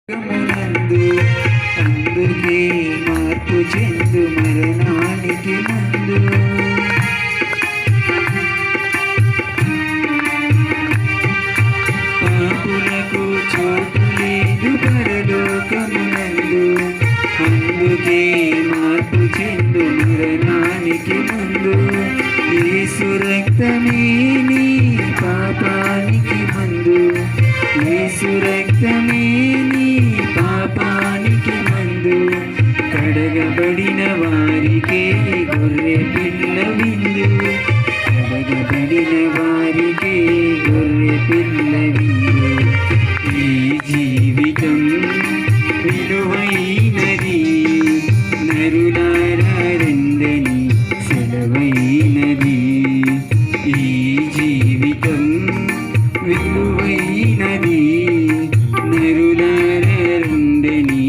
నందు అందుకే మార్పు చెందు మరణానికి ముందు పాపులకు చోటు లేదు పరలోకమునందు అందుకే మార్పు చెందు మరణానికి ముందు యేసు రక్తమే నీ పాపానికి మందు యేసు రక్తమే పాపానికి మందు కడగబడిన వారికే గొర్రె పిల్ల విందు కడగబడిన వారికే గొర్రె పిల్ల విందు ఈ జీవితం విలువైనది నరులారా రండని సెలవైనది ఈ జీవితం విలువైనది నరులారా రండని